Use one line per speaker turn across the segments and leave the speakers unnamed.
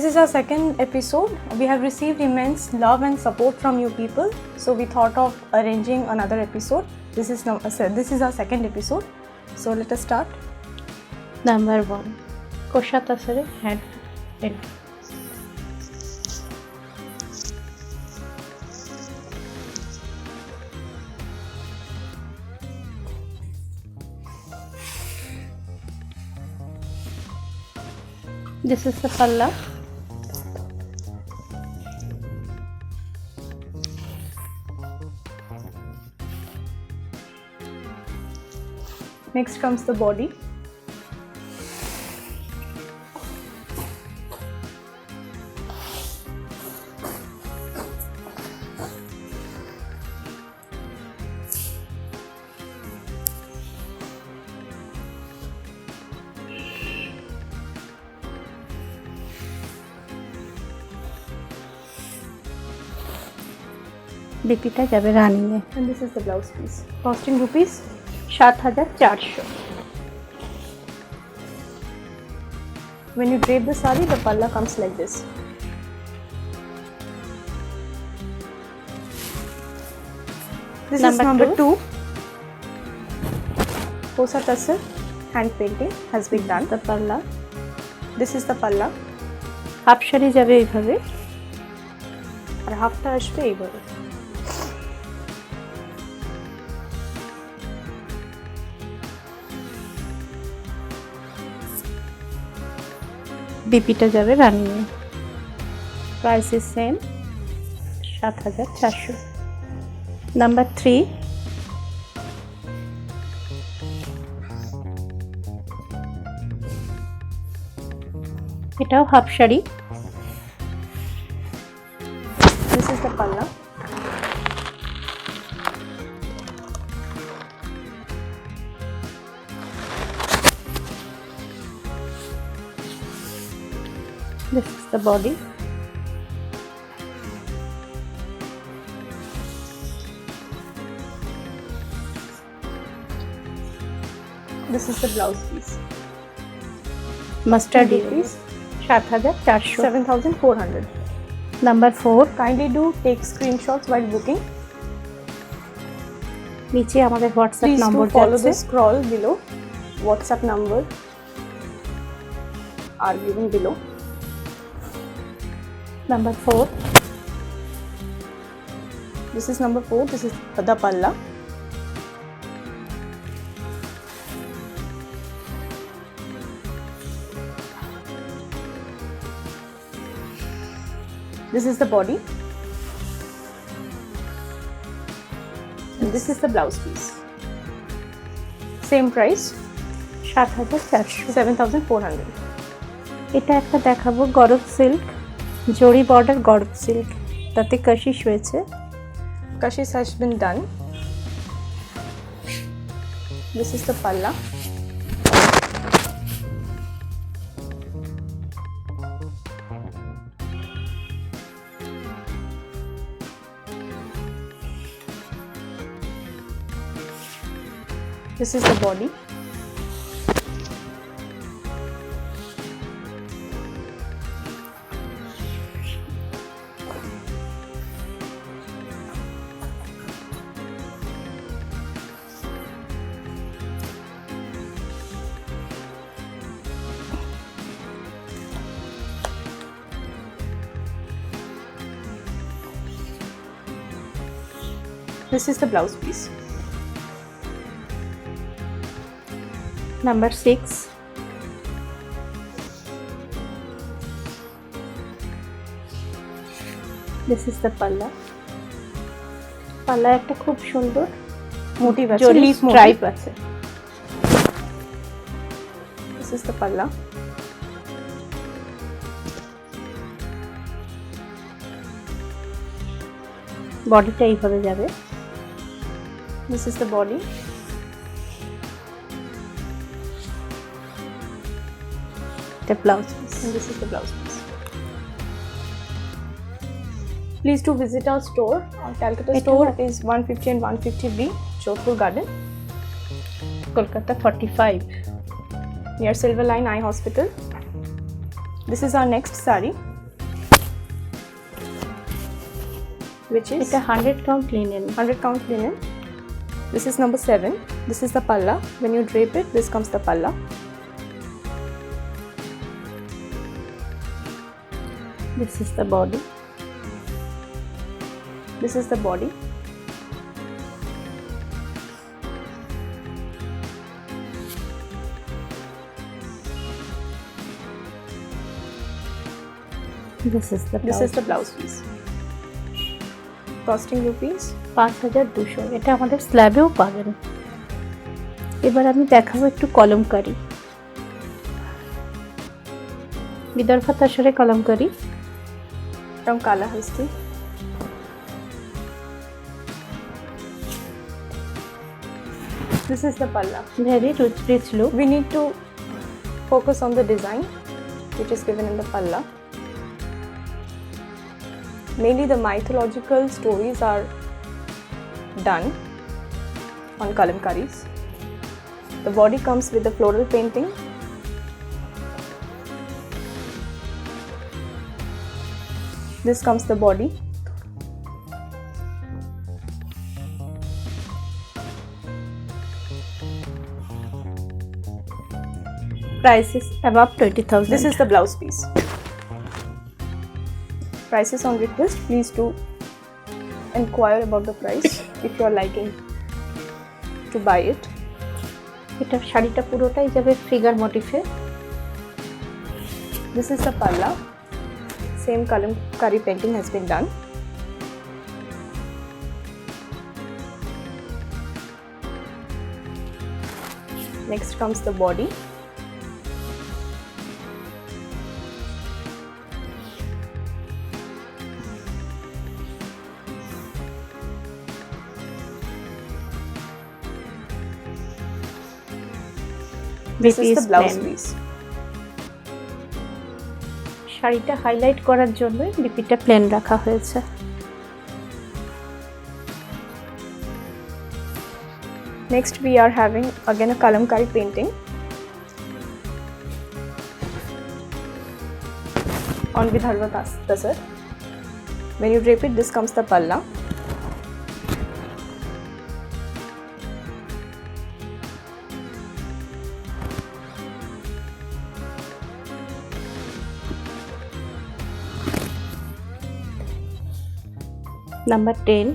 is our second episode. We have received immense love and support from you people. So we thought of arranging another episode. This is our second episode. So let us start.
Number 1. Koshatasare hand in. This is the palla.
Next comes the body.
বিপিটা যাবে running A.
And this is the blouse piece. Costing rupees
7400।
When you drape the sari, the palla comes like this. This is number 2. Kosa tassel hand painting has been done.
The palla.
This is the palla.
Half sari যাবে এইভাবে
আর হাফটা আসবে এইভাবে।
বিপিটা যাবে running A. Price is same 7400। Number 3। এটাও half sari.
This is the palla.
This is the body.
This is the blouse piece.
Mustard
piece
7400।
7400.
Number 4।
Kindly do take screenshots while booking.
নিচে আমাদের WhatsApp
Please
number
do follow
যাচ্ছে।
the scroll below. WhatsApp number are given below.
Number 4।
This is number 4. This is the palla. This is the body. And this is the blouse piece. Same price,
7400।
7400.
এটা একটা দেখাবো গরব silk, জরি border গরব silk, তাতে কাশিশ হয়েছে।
Kashish has been done. This is the palla. This is the body. This is the blouse piece.
Number 6। This is the palla. পাল্লা একটা খুব সুন্দর
Motif আছে,
জরি
leaf
স্ট্রাইপ
motif.
আছে।
This is the palla.
বডিটা এইভাবে যাবে।
This is the body.
এটা blouse piece.
And this is the blouse piece. Please do visit our store. Our Calcutta store is 150 and 150B, Jodhpur Garden,
Kolkata 45।
near Silver Line Eye Hospital. This is our next sari. which is
এটা 100 count linen.
100 count linen. This is number 7. This is the palla. When you drape it, this comes the palla.
This is the body.
This is the body.
This is the
This is the blouse piece. Costing rupees
5200। এটা আমাদের স্ল্যাবেও পাবেন। এবার আমি দেখাবো একটু কলমকারি, বিদর্ভ তাসরে Kalamkari.
from Kalahasti. This is the palla.
Very rich look.
We need to focus on the design which is given in the palla. Mainly the mythological stories are done on kalamkaris. The body comes with the floral painting. This comes the body.
Price is above 20000।
This is the blouse piece. Prices on request. Please do inquire about the price if you are liking to buy it.
এটা শাড়িটা পুরোটাই যাবে figure মোটিফে।
This is the palla. Same kalamkari painting has been done. Next comes the body. This is the blouse piece.
শাড়িটা highlight করার জন্য বিপিটা plane রাখা হয়েছে।
Next we are having again a kalamkari painting on Vidarbha Tasar. When you drape it, this comes the palla.
Number 10,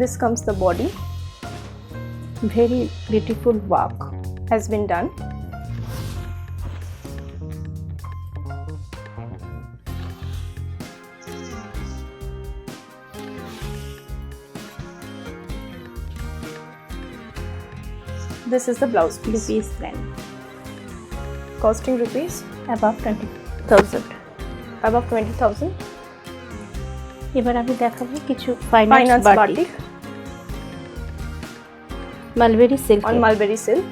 This comes the body.
very beautiful work.
Has been done. This is the blouse piece.
Piece plan
Costing rupees
above 20,000।
above 20,000.
এবার আমি দেখাবো কিছু
Finance
finance batik
batik
mulberry silk.
on mulberry silk.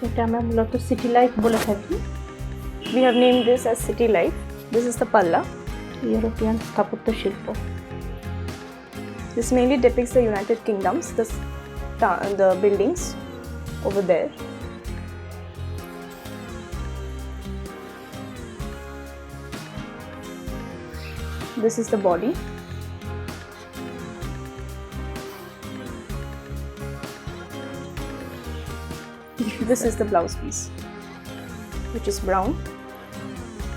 এটা আমরা মূলত city life বলে থাকি।
We have named this as City Life. This is the palla.
European স্থাপত্য শিল্প।
This mainly depicts the United Kingdoms, the buildings over there. This is the body. This is the blouse piece, which is brown.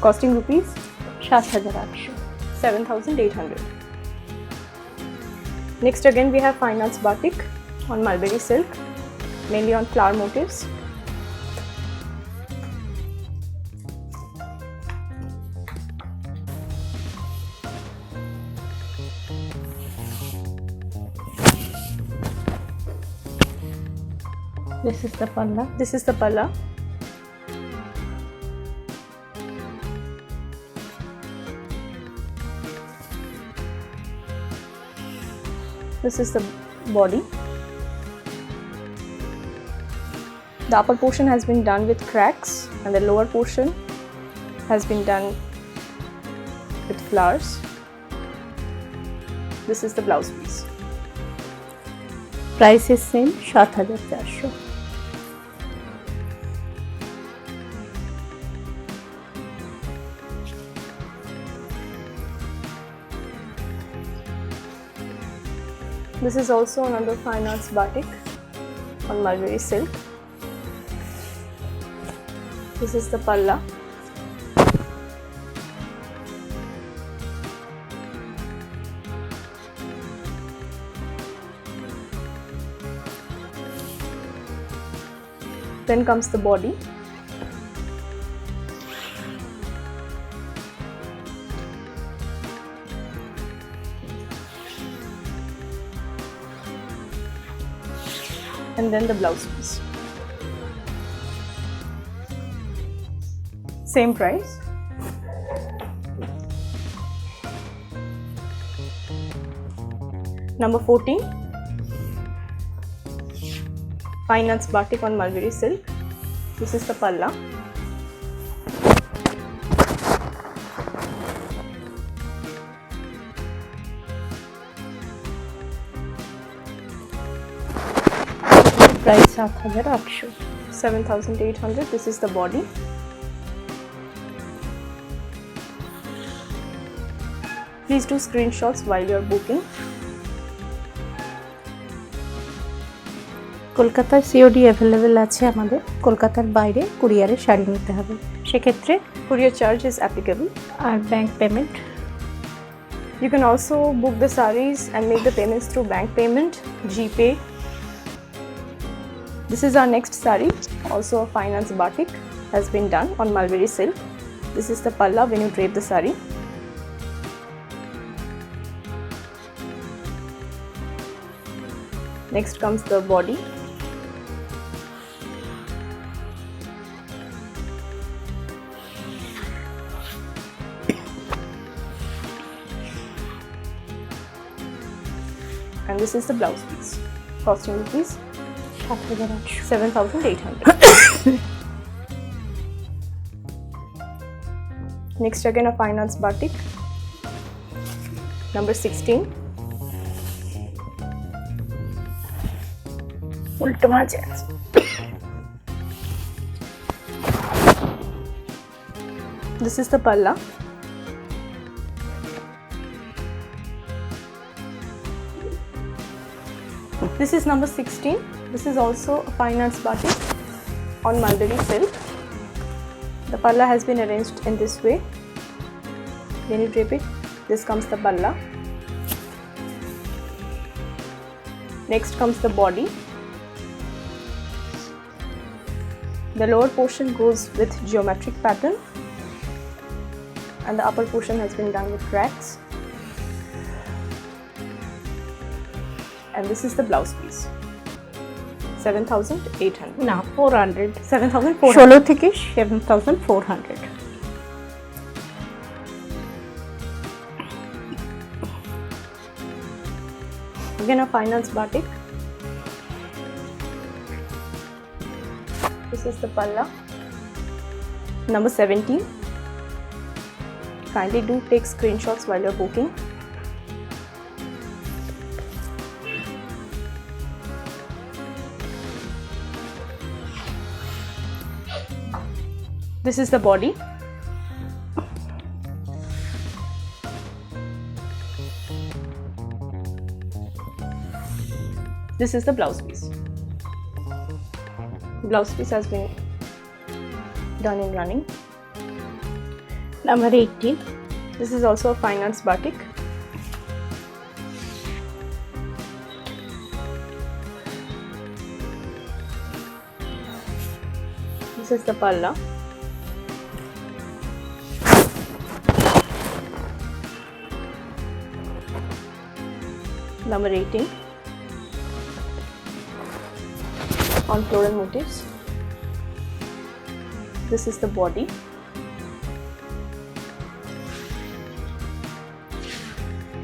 Costing rupees
7,800।
7,800. Next again we have finance batik on mulberry silk, mainly on flower motifs.
This is the palla।
This is the palla. This is the body. The upper portion has been done with cracks and the lower portion has been done with flowers. This is the blouse piece.
Price is same 7,400।
This is also another fine arts batik on mulberry silk. This is the palla. Then comes the body. And then the blouse piece. Same price. Number 14. Fine arts batik on mulberry silk. This is the palla.
Price 7,800.
7,800. This is the body. Please do screenshots while you are booking.
কলকাতায় COD available আছে আমাদের, কলকাতার বাইরে কুরিয়ারে শাড়ি নিতে হবে, সেক্ষেত্রে
Courier charge is applicable.
আর bank payment.
You can also book the sarees and make the payments through bank payment, GPay. This is our next saree, also a fine arts batik, has been done on mulberry silk. This is the palla when you drape the saree. Next comes the body. And this is the blouse piece. Costing rupees 7,800. Next again a fine arts batik. Number 16.
উল্টো ভাঁজে।
This is the palla. This is number 16. This is also a fine arts batik on mulberry silk. The palla has been arranged in this way. When you drape it, this comes the palla. Next comes the body. The lower portion goes with geometric pattern and the upper portion has been done with cracks. And this is the blouse piece. 7,800.
না 400,
7,400.
16 থেকে 7,400।
Again a fine arts batik. This is the palla. Number 17. Kindly do take screenshots while you're booking. This is the body. This is the blouse piece. Blouse piece has been done in running.
Number 18.
This is also a fine arts batik. This is the palla. Number 18. On floral motifs. This is the body.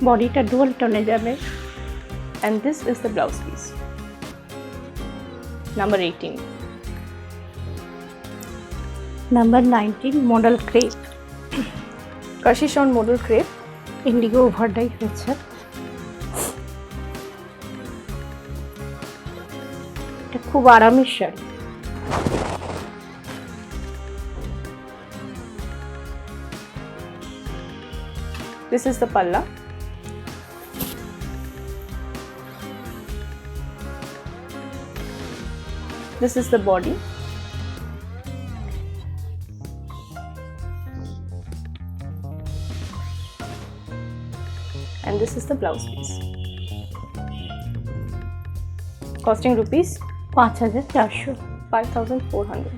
বডিটা dual টোনে যাবে।
And this is the blouse piece. Number 18.
Number 19 modal crepe,
Kashish on modal crepe.
Indigo overdye হয়েছে। এটা খুব আরামের sari.
This is the palla. This is the body. And this is the blouse piece. Costing rupees
5400.
5,400.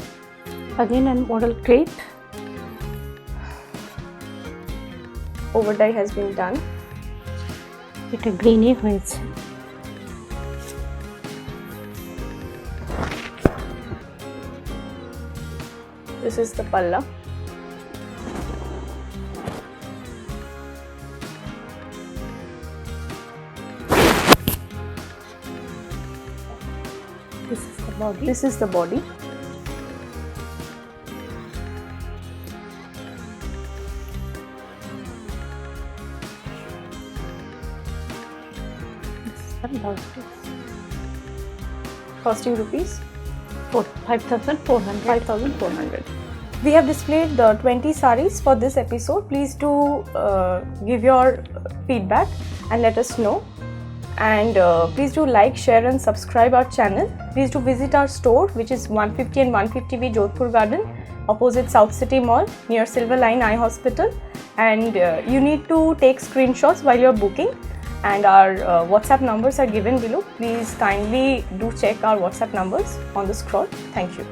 Again a model crepe.
Over dye has been done.
এটা গ্রিনই হয়েছে।
This is the palla.
This is the body.
This is the body.
Blouse piece.
Costing rupees
5400.
5,400. We have displayed the 20 sarees for this episode. Please do give your feedback and let us know. And please do like, share and subscribe our channel. Please do visit our store, which is 150 and 150B Jodhpur Garden, opposite South City Mall, near Silver Line Eye Hospital. And you need to take screenshots while you're booking. And our WhatsApp numbers are given below. Please kindly do check our WhatsApp numbers on the scroll. Thank you.